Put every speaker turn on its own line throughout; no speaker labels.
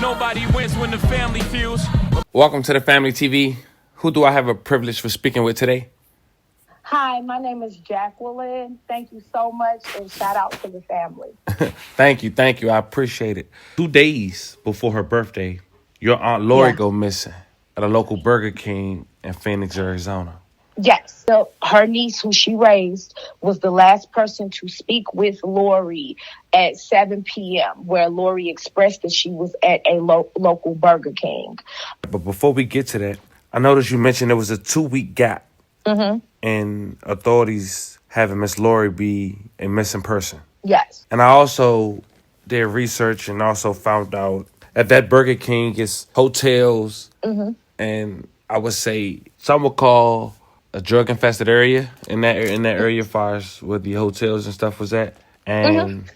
Nobody wins when the family feels.
Welcome to the Family TV. Who do I have a privilege for speaking with today?
Hi, my name is Jacqueline. Thank you so much, and shout out to the family.
Thank you. I appreciate it. 2 days before her birthday, your Aunt Lori
Yeah.
go missing at a local Burger King in Phoenix, Arizona.
Yes. So her niece, who she raised, was the last person to speak with Lori at 7 p.m., where Lori expressed that she was at a local Burger King.
But before we get to that, I noticed you mentioned there was a 2-week gap in authorities having Miss Lori be a missing person.
Yes.
And I also did research and also found out at that Burger King is hotels and I would say some would call a drug infested area in that area as far as where the hotels and stuff was at. And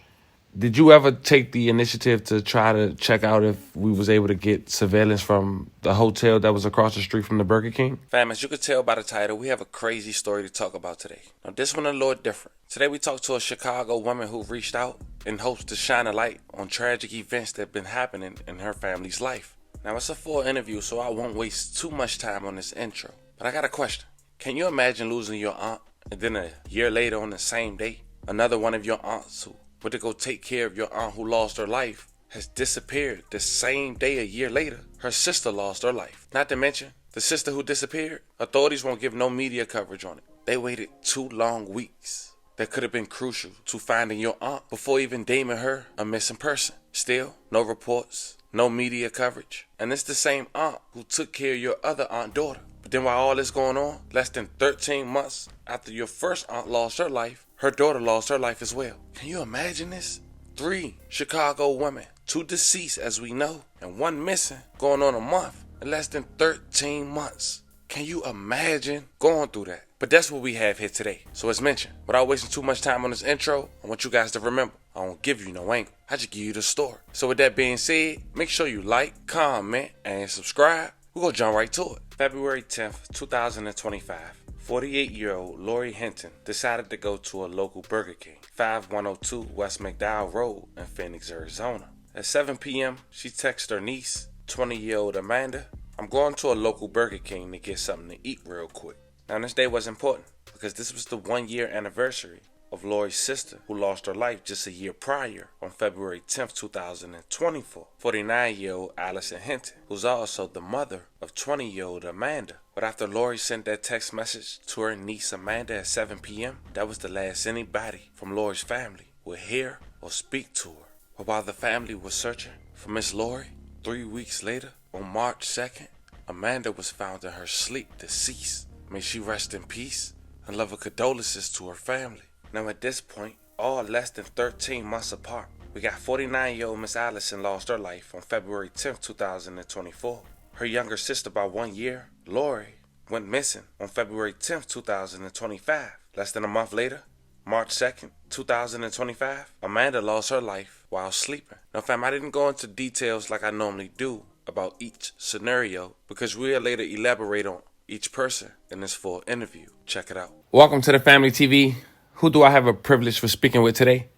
did you ever take the initiative to try to check out if we was able to get surveillance from the hotel that was across the street from the Burger King? Fam, as you could tell by the title, we have a crazy story to talk about today. Now, this one a little different. Today we talked to a Chicago woman who reached out in hopes to shine a light on tragic events that have been happening in her family's life. Now, it's a full interview, so I won't waste too much time on this intro. But I got a question. Can you imagine losing your aunt and then a year later on the same day, another one of your aunts who went to go take care of your aunt who lost her life has disappeared the same day a year later? Her sister lost her life. Not to mention, the sister who disappeared, authorities won't give no media coverage on it. They waited 2 long weeks that could have been crucial to finding your aunt before even deeming her a missing person. Still, no reports, no media coverage. And it's the same aunt who took care of your other aunt daughter. But then while all this going on, less than 13 months after your first aunt lost her life, her daughter lost her life as well. Can you imagine this? 3 Chicago women, 2 deceased as we know, and 1 missing, going on a month in less than 13 months. Can you imagine going through that? But that's what we have here today. So as mentioned, without wasting too much time on this intro, I want you guys to remember, I don't give you no angle. I just give you the story. So with that being said, make sure you like, comment, and subscribe. We're going to jump right to it. February 10th, 2025. 48-year-old Lori Hinton decided to go to a local Burger King, 5102 West McDowell Road in Phoenix, Arizona. At 7 p.m., she texted her niece, 20-year-old Amanda, "I'm going to a local Burger King to get something to eat real quick." Now, this day was important because this was the 1-year anniversary of Lori's sister who lost her life just a year prior on February 10th, 2024. 49-year-old Allison Hinton, who's also the mother of 20-year-old Amanda. But after Lori sent that text message to her niece Amanda at 7 p.m., that was the last anybody from Lori's family would hear or speak to her. But while the family was searching for Miss Lori, 3 weeks later, on March 2nd, Amanda was found in her sleep deceased. May she rest in peace and love and condolences to her family. Now at this point, all less than 13 months apart, we got 49-year-old Miss Allison lost her life on February 10th, 2024. Her younger sister by 1 year, Lori, went missing on February 10th, 2025. Less than a month later, March 2nd, 2025, Amanda lost her life while sleeping. Now fam, I didn't go into details like I normally do about each scenario because we'll later elaborate on each person in this full interview. Check it out. Welcome to the Family TV. Who do I have a privilege for speaking with today?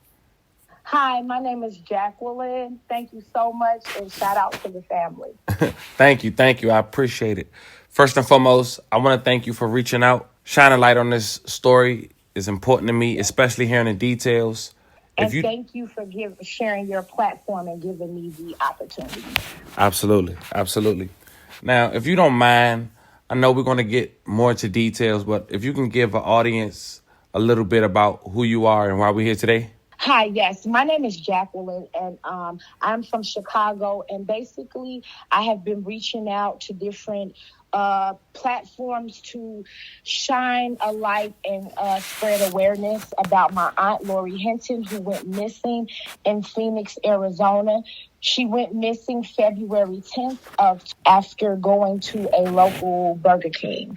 Hi, my name is Jacqueline. Thank you so much, and shout out to the family.
Thank you. I appreciate it. First and foremost, I want to thank you for reaching out. Shining a light on this story is important to me, especially hearing the details.
And thank you for sharing your platform and giving me the opportunity.
Absolutely. Now, if you don't mind, I know we're going to get more into details, but if you can give an audience a little bit about who you are and why we're here today.
Hi, yes. My name is Jacqueline, and I'm from Chicago. And basically, I have been reaching out to different platforms to shine a light and spread awareness about my aunt Lori Hinton, who went missing in Phoenix, Arizona. She went missing February 10th after going to a local Burger King.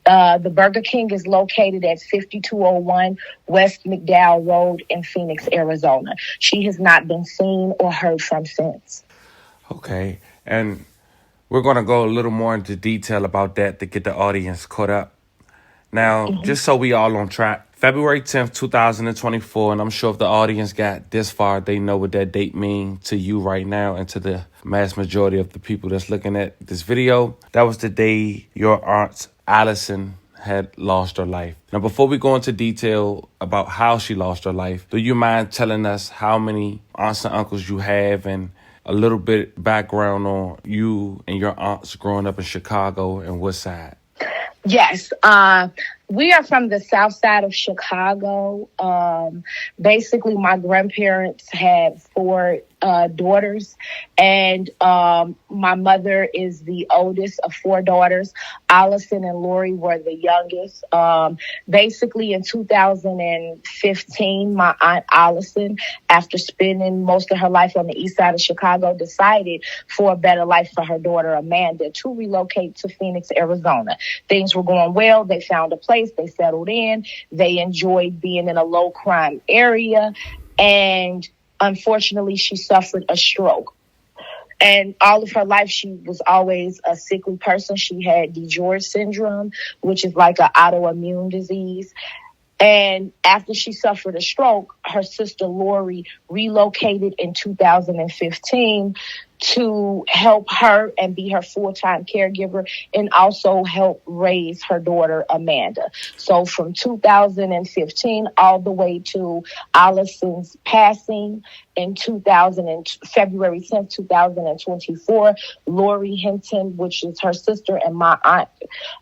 The Burger King is located at 5201 West McDowell Road in Phoenix, Arizona. She has not been seen or heard from since.
Okay, and we're going to go a little more into detail about that to get the audience caught up. Now, just so we all on track, February 10th, 2024, and I'm sure if the audience got this far, they know what that date means to you right now and to the mass majority of the people that's looking at this video. That was the day your aunt, Allison, had lost her life. Now, before we go into detail about how she lost her life, do you mind telling us how many aunts and uncles you have and a little bit background on you and your aunts growing up in Chicago and what side?
Yes. We are from the south side of Chicago. Basically, my grandparents had 4 daughters, and my mother is the oldest of 4 daughters. Allison and Lori were the youngest. Basically, in 2015, my aunt Allison, after spending most of her life on the east side of Chicago, decided for a better life for her daughter Amanda to relocate to Phoenix, Arizona. Things were going well. They found a place. They settled in. They enjoyed being in a low crime area. And unfortunately, she suffered a stroke. And all of her life, she was always a sickly person. She had DiGeorge syndrome, which is like an autoimmune disease. And after she suffered a stroke, her sister Lori relocated in 2015 to help her and be her full-time caregiver and also help raise her daughter Amanda. So from 2015 all the way to Allison's passing in February 10th, 2024, Lori Hinton, which is her sister and my aunt,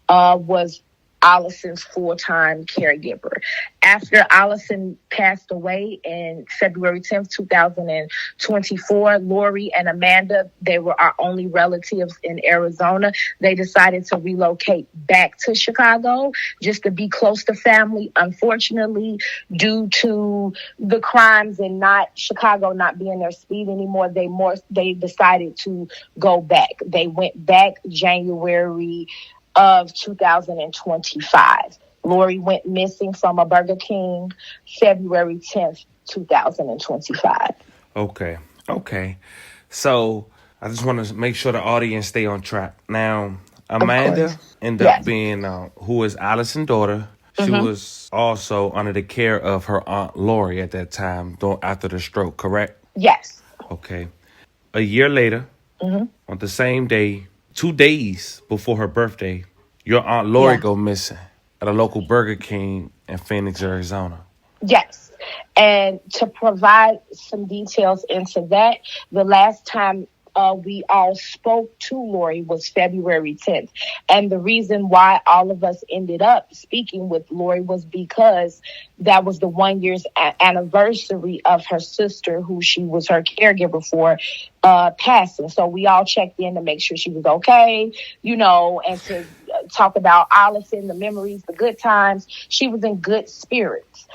was Allison's full-time caregiver. After Allison passed away in February 10th, 2024, Lori and Amanda, they were our only relatives in Arizona. They decided to relocate back to Chicago just to be close to family. Unfortunately, due to the crimes and Chicago not being their speed anymore, they decided to go back. They went back January of 2025. Lori went missing from a Burger King February 10th, 2025.
Okay. So I just want to make sure the audience stay on track. Now, Amanda ended up being, who is Allison's daughter. She was also under the care of her aunt Lori at that time, after the stroke, correct?
Yes.
Okay. A year later, on the same day, 2 days before her birthday, your aunt Lori go missing at a local Burger King in Phoenix, Arizona.
Yes. And to provide some details into that, the last time we all spoke to Lori was February 10th. And the reason why all of us ended up speaking with Lori was because that was the 1 year's anniversary of her sister, who she was her caregiver for, passing. So we all checked in to make sure she was okay, and to talk about Allison, the memories, the good times. She was in good spirits.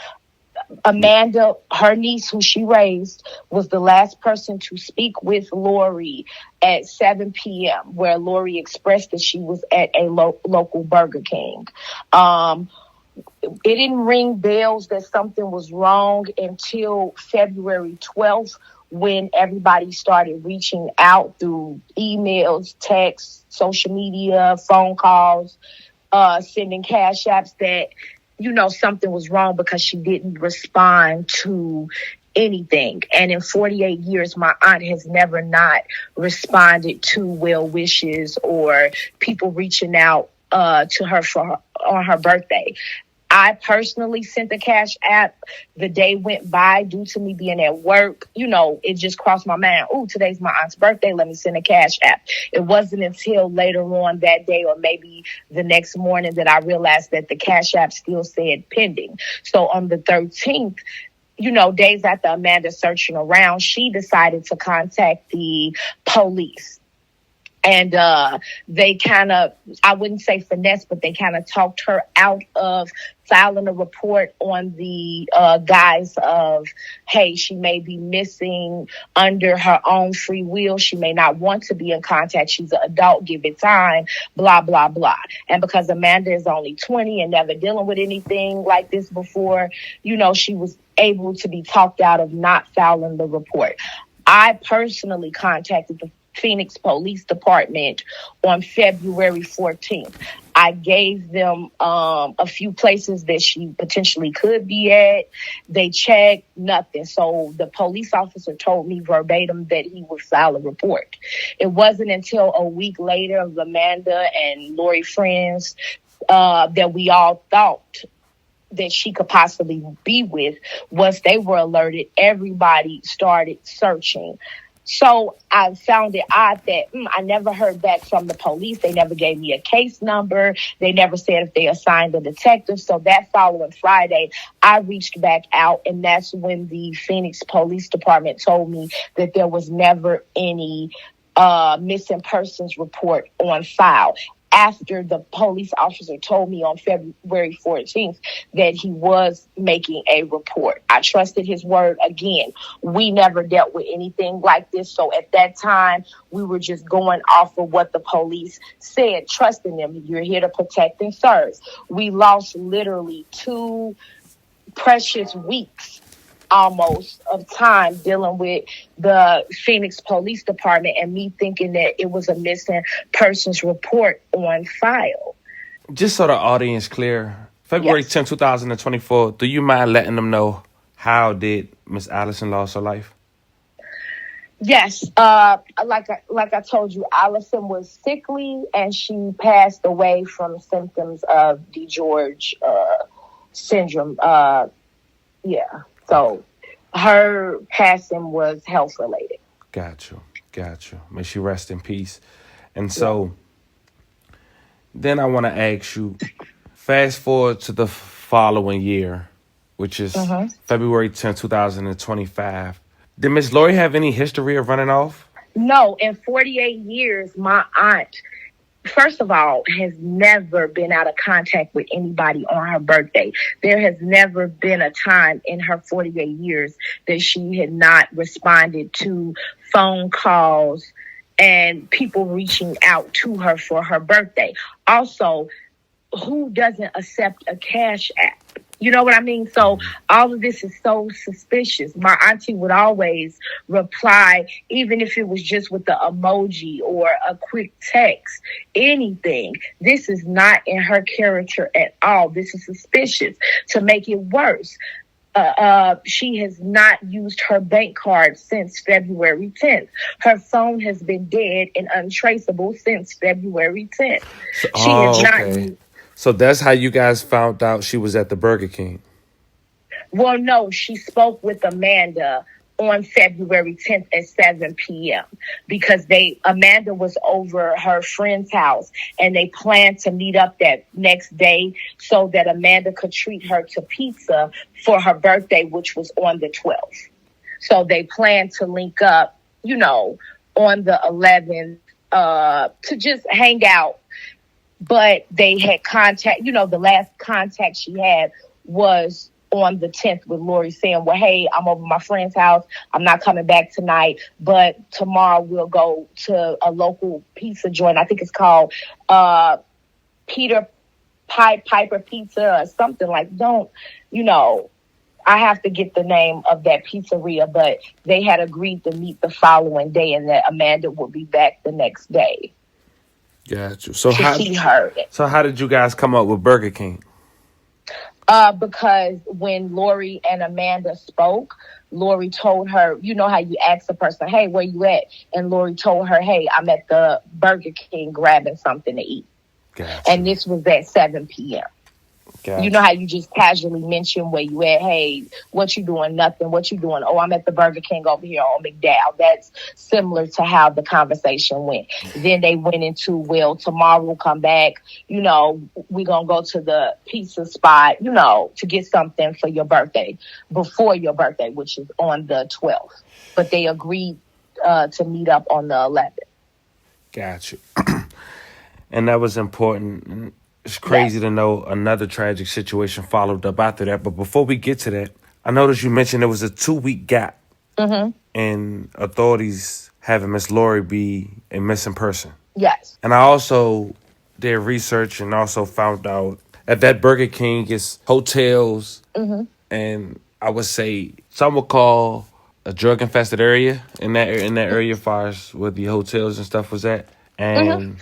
Amanda, her niece, who she raised, was the last person to speak with Lori at 7 p.m., where Lori expressed that she was at a local Burger King. It didn't ring bells that something was wrong until February 12th, when everybody started reaching out through emails, texts, social media, phone calls, sending cash apps that something was wrong because she didn't respond to anything. And in 48 years, my aunt has never not responded to well wishes or people reaching out to her on her birthday. I personally sent the cash app. The day went by due to me being at work. It just crossed my mind. Oh, today's my aunt's birthday. Let me send a cash app. It wasn't until later on that day or maybe the next morning that I realized that the cash app still said pending. So on the 13th, days after Amanda searching around, she decided to contact the police. And they kind of, I wouldn't say finesse, but they kind of talked her out of filing a report on the guise of, hey, she may be missing under her own free will. She may not want to be in contact. She's an adult. Give it time, blah, blah, blah. And because Amanda is only 20 and never dealing with anything like this before, she was able to be talked out of not filing the report. I personally contacted the Phoenix Police Department on February 14th. I gave them a few places that she potentially could be at. They checked, nothing. So the police officer told me verbatim that he would file a report. It wasn't until a week later of Amanda and Lori friends that we all thought that she could possibly be with. Once they were alerted, everybody started searching. So I found it odd that I never heard back from the police. They never gave me a case number. They never said if they assigned a detective. So that following Friday, I reached back out, and that's when the Phoenix Police Department told me that there was never any missing persons report on file. After the police officer told me on February 14th that he was making a report. I trusted his word again. We never dealt with anything like this. So at that time, we were just going off of what the police said, trusting them. You're here to protect and serve. We lost literally 2 precious weeks almost of time dealing with the Phoenix Police Department and me thinking that it was a missing persons report on file.
Just so the audience clear, February 10th, 2024, do you mind letting them know how did Miss Allison lose her life?
Yes. Like I told you, Allison was sickly and she passed away from symptoms of DeGeorge syndrome. So her passing was health related.
Got you. May she rest in peace. And so then I want to ask you, fast forward to the following year, which is February 10th, 2025. Did Miss Lori have any history of running off?
No, in 48 years, my aunt, first of all, has never been out of contact with anybody on her birthday. There has never been a time in her 48 years that she had not responded to phone calls and people reaching out to her for her birthday. Also, who doesn't accept a cash app? You know what I mean? So all of this is so suspicious. My auntie would always reply, even if it was just with the emoji or a quick text, anything. This is not in her character at all. This is suspicious. To make it worse, she has not used her bank card since February 10th. Her phone has been dead and untraceable since February 10th. She has not.
So that's how you guys found out she was at the Burger King?
Well, no, she spoke with Amanda on February 10th at 7 p.m. because Amanda was over her friend's house and they planned to meet up that next day so that Amanda could treat her to pizza for her birthday, which was on the 12th. So they planned to link up, on the 11th to just hang out. But they had contact, the last contact she had was on the 10th with Lori saying, well, hey, I'm over my friend's house. I'm not coming back tonight, but tomorrow we'll go to a local pizza joint. I think it's called Piper Pizza or something like, I have to get the name of that pizzeria, but they had agreed to meet the following day and that Amanda would be back the next day.
Got you. So how did you guys come up with Burger King?
Because when Lori and Amanda spoke, Lori told her, you know how you ask a person, hey, where you at? And Lori told her, hey, I'm at the Burger King grabbing something to eat.
Gotcha.
And this was at 7 p.m. Gotcha. You know how you just casually mention where you at? Hey, what you doing? Nothing. What you doing? Oh, I'm at the Burger King over here on McDowell. That's similar to how the conversation went. Then they went into, well, tomorrow we'll come back. We're going to go to the pizza spot, to get something for your birthday, before your birthday, which is on the 12th. But they agreed to meet up on the 11th.
Got you. And that was important. It's crazy to know another tragic situation followed up after that. But before we get to that, I noticed you mentioned there was a 2-week gap in authorities having Miss Lori be a missing person.
Yes.
And I also did research and also found out at that Burger King, it's hotels and I would say some would call a drug infested area in that area, as far as where the hotels and stuff was at. And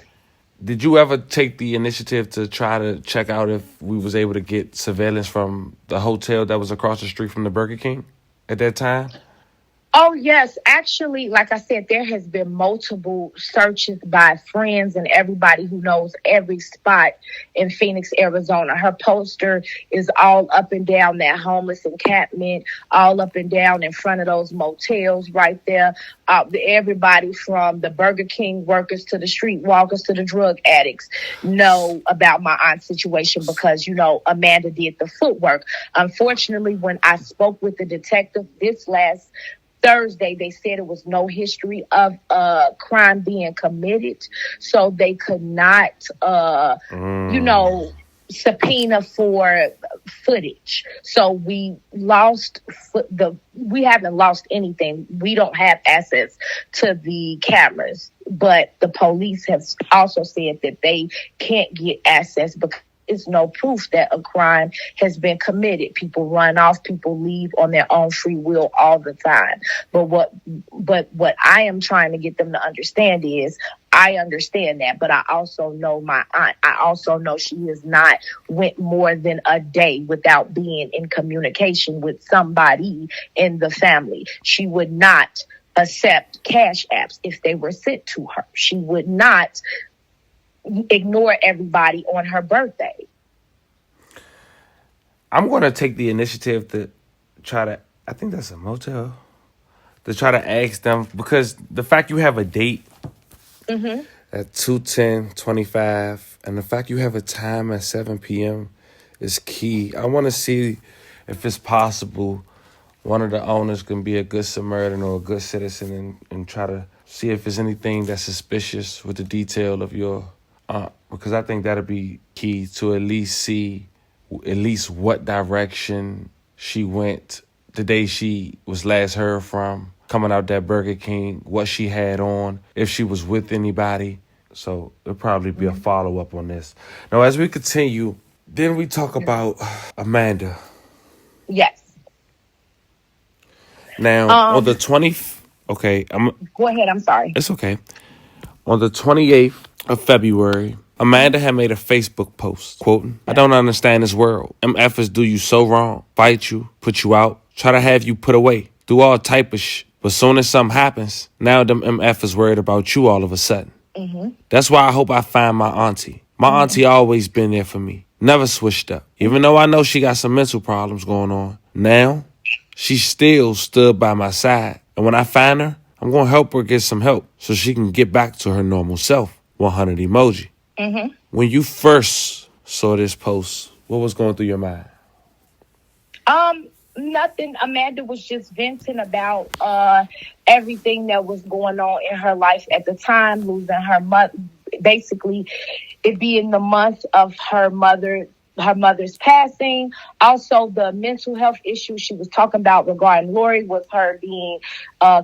did you ever take the initiative to try to check out if we was able to get surveillance from the hotel that was across the street from the Burger King at that time?
Oh, yes. Actually, like I said, there has been multiple searches by friends and everybody who knows every spot in Phoenix, Arizona. Her poster is all up and down that homeless encampment, all up and down in front of those motels right there. Everybody from the Burger King workers to the street walkers to the drug addicts know about my aunt's situation because, Amanda did the footwork. Unfortunately, when I spoke with the detective this last Thursday, they said it was no history of crime being committed, so they could not, subpoena for footage. So we haven't lost anything. We don't have access to the cameras, but the police have also said that they can't get access because it's no proof that a crime has been committed. People run off, people leave on their own free will all the time. But what I am trying to get them to understand is I understand that, but I also know my aunt. I also know she has not went more than a day without being in communication with somebody in the family. She would not accept cash apps if they were sent to her. She would not ignore everybody on her birthday.
I'm going to take the initiative to try to, I think that's a motel, to try to ask them, because the fact you have a date at 2:10:25 and the fact you have a time at 7 p.m. is key. I want to see if it's possible one of the owners can be a good Samaritan or a good citizen and try to see if there's anything that's suspicious with the detail of your aunt, because I think that'll be key to at least see what direction she went the day she was last heard from, coming out that Burger King, what she had on, if she was with anybody. So there'll probably be a follow-up on this. Now, as we continue, then we talk about Amanda.
Yes.
Now, on the 20th, okay.
Go ahead, I'm sorry.
It's okay. On the 28th of February, Amanda had made a Facebook post, quoting, "I don't understand this world. MFers do you so wrong. Fight you, put you out, try to have you put away, do all type of But soon as something happens, now them MFers worried about you all of a sudden. That's why I hope I find my auntie. My auntie always been there for me. Never switched up. Even though I know she got some mental problems going on. Now, she still stood by my side. And when I find her, I'm going to help her get some help so she can get back to her normal self." 100 emoji. When you first saw this post, what was going through your mind?
Nothing. Amanda was just venting about everything that was going on in her life at the time, losing her mother, basically it being the month of her mother's passing. Also, the mental health issue she was talking about regarding Lori was her being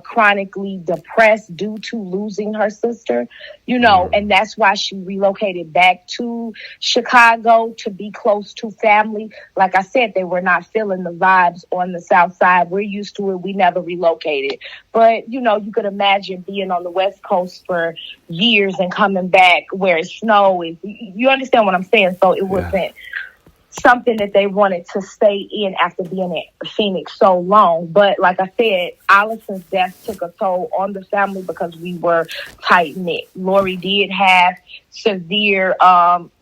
chronically depressed due to losing her sister, and that's why she relocated back to Chicago to be close to family. Like I said, they were not feeling the vibes on the South Side. We're used to it. We never relocated. But, you could imagine being on the West Coast for years and coming back where it's snow. You understand what I'm saying? So it wasn't something that they wanted to stay in after being in Phoenix so long. But like I said, Allison's death took a toll on the family because we were tight-knit. Lori did have severe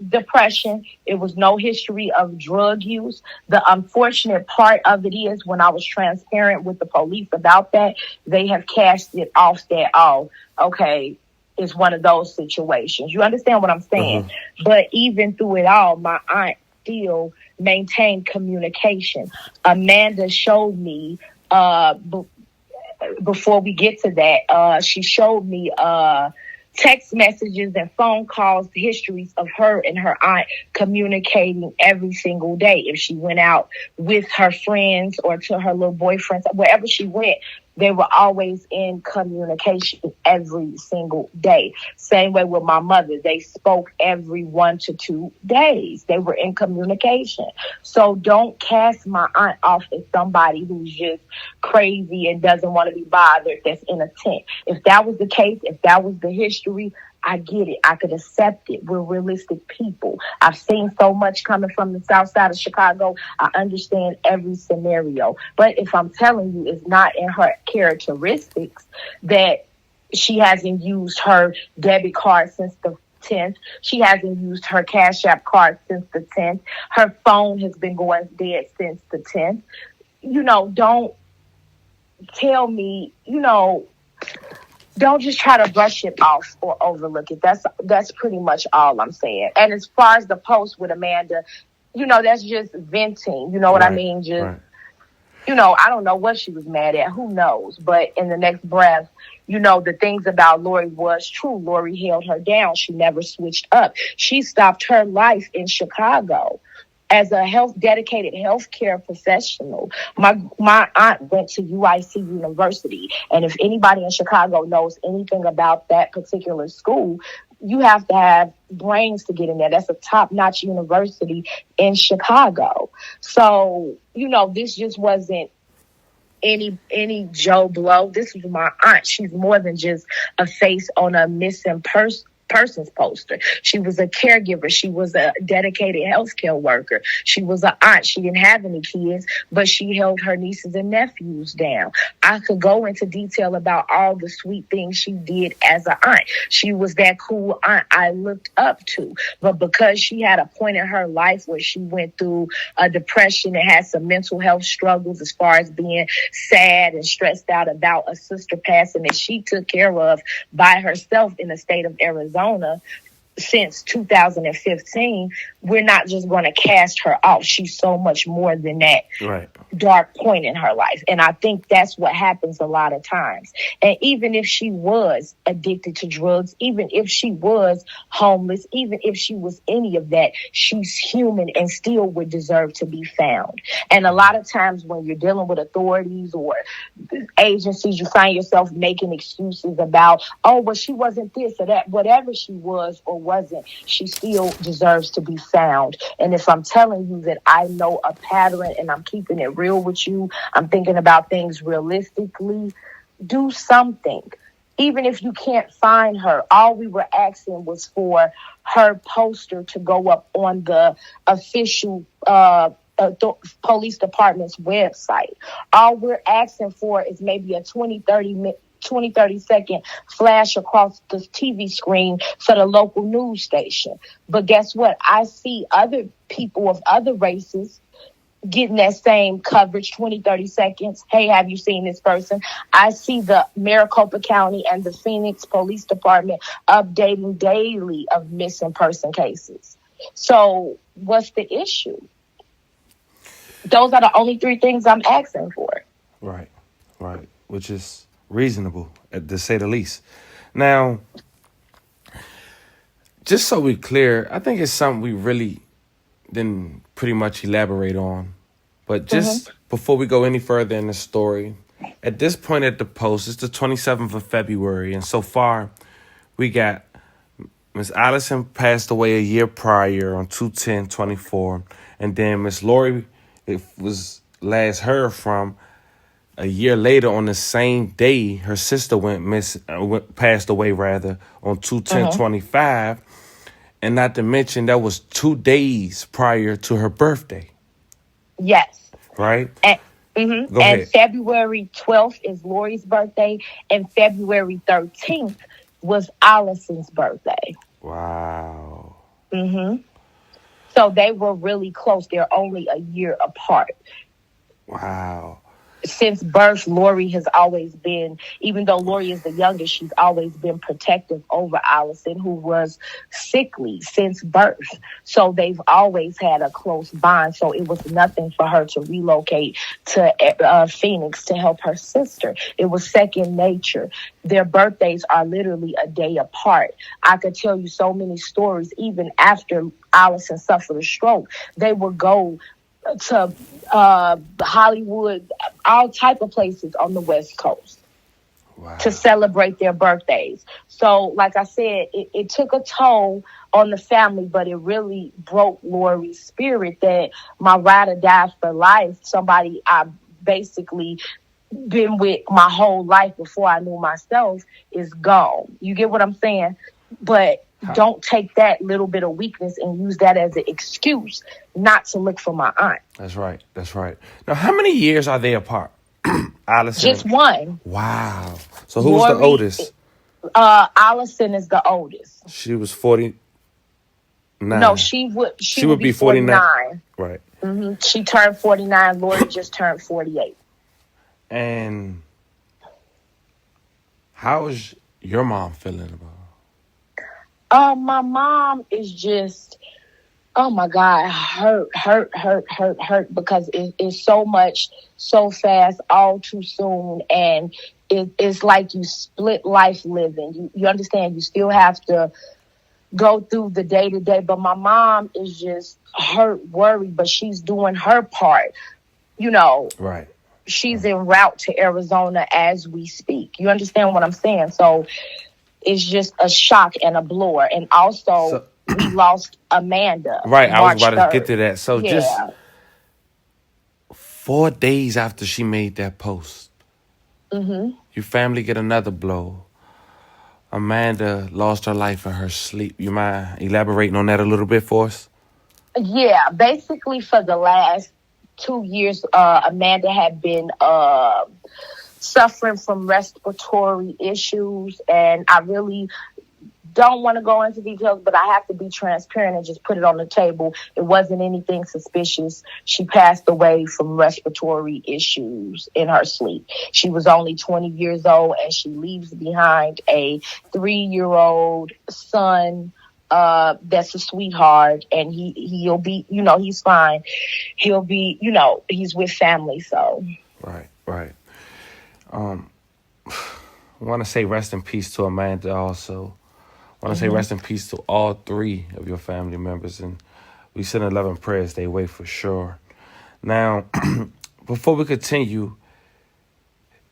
depression. It was no history of drug use. The unfortunate part of it is when I was transparent with the police about that, they have cast it off that, okay, it's one of those situations. You understand what I'm saying? But even through it all, my aunt still maintain communication. Amanda showed me, before we get to that, she showed me text messages and phone calls, histories of her and her aunt communicating every single day. If she went out with her friends or to her little boyfriends, wherever she went, They were always in communication every single day. Same way with my mother. They spoke every 1 to 2 days. They were in communication. So don't cast my aunt off as somebody who's just crazy and doesn't want to be bothered, that's in a tent. If that was the case, if that was the history, I get it. I could accept it. We're realistic people. I've seen so much coming from the south side of Chicago. I understand every scenario. But if I'm telling you it's not in her characteristics that she hasn't used her debit card since the 10th. She hasn't used her Cash App card since the 10th. Her phone has been going dead since the 10th. Don't tell me, don't just try to brush it off or overlook it. That's pretty much all I'm saying. And as far as the post with Amanda, that's just venting. You know what I mean? Just, I don't know what she was mad at. Who knows? But in the next breath, the things about Lori was true. Lori held her down. She never switched up. She stopped her life in Chicago. As a dedicated healthcare professional, my aunt went to UIC University. And if anybody in Chicago knows anything about that particular school, you have to have brains to get in there. That's a top-notch university in Chicago. So, this just wasn't any Joe Blow. This was my aunt. She's more than just a face on a missing person's poster. She was a caregiver. She was a dedicated healthcare worker. She was an aunt. She didn't have any kids, but she held her nieces and nephews down. I could go into detail about all the sweet things she did as an aunt. She was that cool aunt I looked up to. But because she had a point in her life where she went through a depression and had some mental health struggles as far as being sad and stressed out about a sister passing that she took care of by herself in the state of Arizona since 2015, we're not just going to cast her off. She's so much more than that dark point in her life. And I think that's what happens a lot of times. And even if she was addicted to drugs, even if she was homeless, even if she was any of that, she's human and still would deserve to be found. And a lot of times when you're dealing with authorities or agencies, you find yourself making excuses about, oh, well, she wasn't this or that. Whatever she was or wasn't, she still deserves to be found. And if I'm telling you that I know a pattern and I'm keeping it real with you, I'm thinking about things realistically, do something. Even if you can't find her, all we were asking was for her poster to go up on the official police department's website. All we're asking for is maybe a 30 second flash across the TV screen for the local news station. But guess what? I see other people of other races getting that same coverage, 30 seconds. Hey, have you seen this person? I see the Maricopa County and the Phoenix Police Department updating daily of missing person cases. So what's the issue? Those are the only 3 things I'm asking for.
Right. Which is reasonable, to say the least. Now, just so we're clear, I think it's something we really didn't pretty much elaborate on. But just before we go any further in the story, at this point at the post, it's the 27th of February. And so far, we got Miss Allison passed away a year prior on 2/10/24. And then Miss Lori, it was last heard from a year later on the same day her sister passed away on 2/10/25. And not to mention that was 2 days prior to her birthday.
Yes.
Right?
And,
Go ahead.
February 12th is Lori's birthday, and February 13th was Allison's birthday.
Wow.
So they were really close. They're only a year apart.
Wow.
Since birth, Lori has always been, even though Lori is the youngest, she's always been protective over Allison, who was sickly since birth. So they've always had a close bond. So it was nothing for her to relocate to Phoenix to help her sister. It was second nature. Their birthdays are literally a day apart. I could tell you so many stories, even after Allison suffered a stroke. They would go to Hollywood, all type of places on the West Coast
Wow.
to celebrate their birthdays. So, like I said, it took a toll on the family, but it really broke Lori's spirit that my ride or die for life, somebody I basically been with my whole life before I knew myself, is gone. You get what I'm saying? But don't take that little bit of weakness and use that as an excuse not to look for my aunt.
That's right. That's right. Now, how many years are they apart? Allison.
Just one.
Wow. So who was the
Lori,
oldest?
Allison is the oldest.
She was 49.
No, she would be 49.
Right.
She turned 49. Lori just turned 48.
And how is your mom feeling about it?
My mom is just, oh my God, hurt because it's so much, so fast, all too soon. And it's like you split life living. You understand? You still have to go through the day to day. But my mom is just hurt, worried, but she's doing her part.
Right.
She's en route to Arizona as we speak. You understand what I'm saying? So it's just a shock and a blow. And also, we lost Amanda.
Right, I was about to
3rd.
get to that. So just 4 days after she made that post, your family get another blow. Amanda lost her life in her sleep. You mind elaborating on that a little bit for us?
Yeah, basically for the last 2 years, Amanda had been suffering from respiratory issues, and I really don't want to go into details, but I have to be transparent and just put it on the table. It wasn't anything suspicious. She passed away from respiratory issues in her sleep. She was only 20 years old, and she leaves behind a 3-year-old son that's a sweetheart, and he'll be, he's fine. He'll be, he's with family. So
right. I want to say rest in peace to Amanda. Also, I want to say rest in peace to all 3 of your family members, and we send 11 prayers their way for sure. Now, before we continue,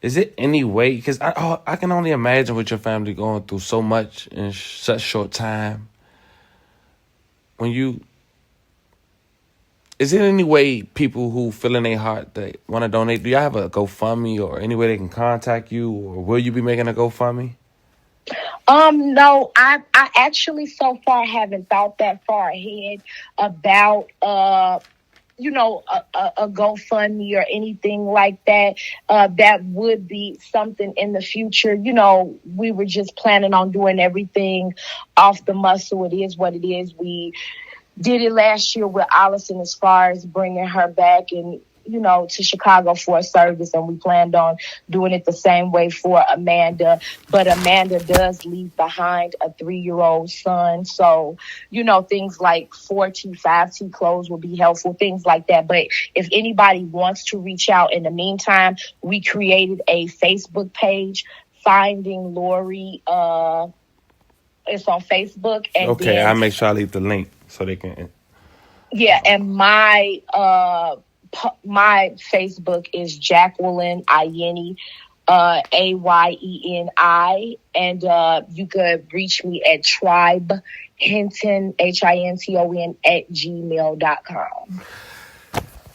is it any way? Because I can only imagine what your family going through so much in such short time. Is there any way people who feel in their heart that want to donate, do y'all have a GoFundMe or any way they can contact you, or will you be making a GoFundMe?
No, I actually so far haven't thought that far ahead about, a GoFundMe or anything like that. That would be something in the future. We were just planning on doing everything off the muscle. It is what it is. We did it last year with Allison as far as bringing her back and, to Chicago for a service. And we planned on doing it the same way for Amanda. But Amanda does leave behind a 3-year-old son. So, things like 4T, 5T clothes will be helpful, things like that. But if anybody wants to reach out in the meantime, we created a Facebook page, Finding Lori. It's on Facebook. And
okay, I'll make sure I leave the link so they can.
Yeah, and my Facebook is Jacqueline Ayeni, Ayeni, and you could reach me at Tribe Hinton, Hinton @gmail.com.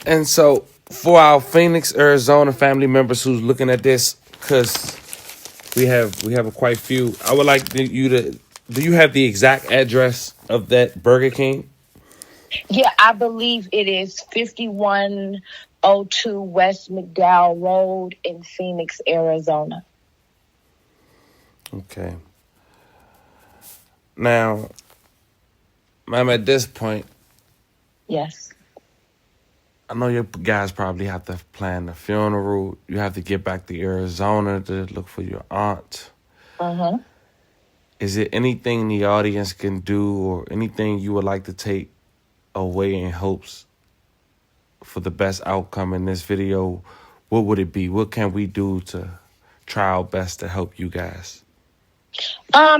And so for our Phoenix, Arizona family members who's looking at this, because we have quite a few, I would like you to. Do you have the exact address of that Burger King?
Yeah, I believe it is 5102 West McDowell Road in Phoenix, Arizona.
Okay. Now, ma'am, at this point,
Yes.
I know you guys probably have to plan the funeral. You have to get back to Arizona to look for your aunt. Is there anything the audience can do or anything you would like to take away in hopes for the best outcome in this video? What would it be? What can we do to try our best to help you guys?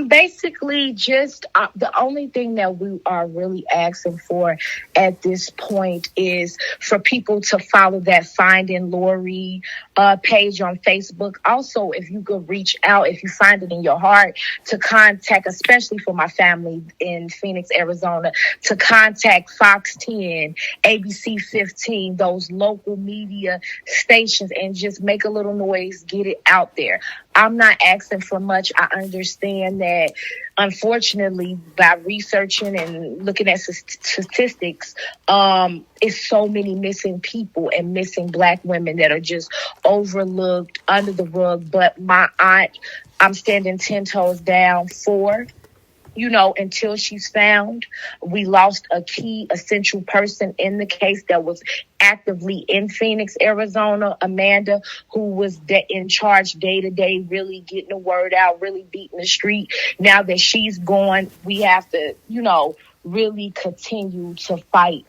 Basically, just the only thing that we are really asking for at this point is for people to follow that Finding Lori page on Facebook. Also, if you could reach out, if you find it in your heart, to contact, especially for my family in Phoenix, Arizona, to contact Fox 10, ABC 15, those local media stations, and just make a little noise, get it out there. I'm not asking for much. I understand that, unfortunately, by researching and looking at statistics, it's so many missing people and missing Black women that are just overlooked, under the rug. But my aunt, I'm standing 10 toes down for, until she's found. We lost a key essential person in the case that was actively in Phoenix, Arizona, Amanda, who was in charge day to day, really getting the word out, really beating the street. Now that she's gone, we have to, really continue to fight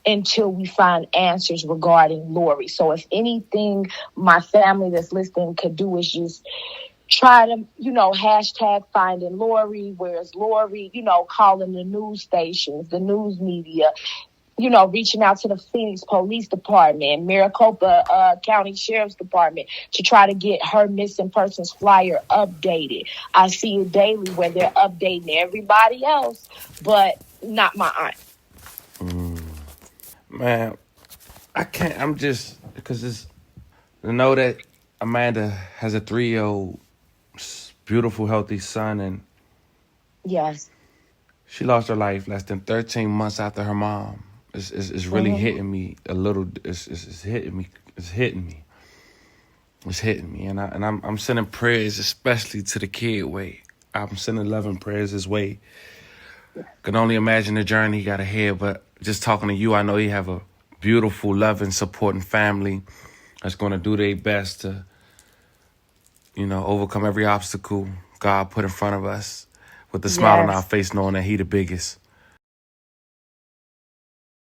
until we find answers regarding Lori. So if anything my family that's listening could do is just try to, hashtag Finding Lori, where's Lori, calling the news stations, the news media, reaching out to the Phoenix Police Department, Maricopa County Sheriff's Department to try to get her missing persons flyer updated. I see it daily where they're updating everybody else, but not my aunt.
Man, I can't. I'm just because it's to know that Amanda has a 3-year-old beautiful, healthy son, and
Yes.
she lost her life less than 13 months after her mom. It's really hitting me a little. It's hitting me. It's hitting me. It's hitting me, and I'm sending prayers, especially to the kid. Way I'm sending loving prayers his way. Can only imagine the journey he got ahead, but just talking to you, I know you have a beautiful, loving, supporting family that's going to do their best to, overcome every obstacle God put in front of us with a smile on our face, knowing that He the biggest.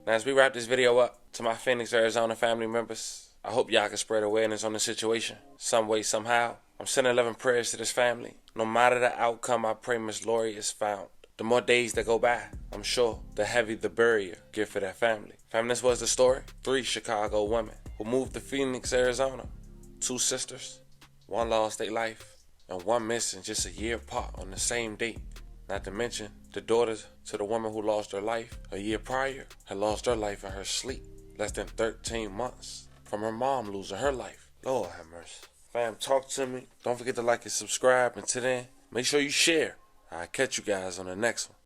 Now, as we wrap this video up, to my Phoenix, Arizona family members, I hope y'all can spread awareness on the situation, some way, somehow. I'm sending loving prayers to this family. No matter the outcome, I pray Miss Lori is found. The more days that go by, I'm sure the heavier the barrier get for that family. Family, this was the story. 3 Chicago women who moved to Phoenix, Arizona. 2 sisters, 1 lost their life, and 1 missing just a year apart on the same date. Not to mention, the daughter to the woman who lost her life a year prior had lost her life in her sleep, less than 13 months from her mom losing her life. Lord have mercy. Fam, talk to me. Don't forget to like and subscribe. Until then, make sure you share. I'll catch you guys on the next one.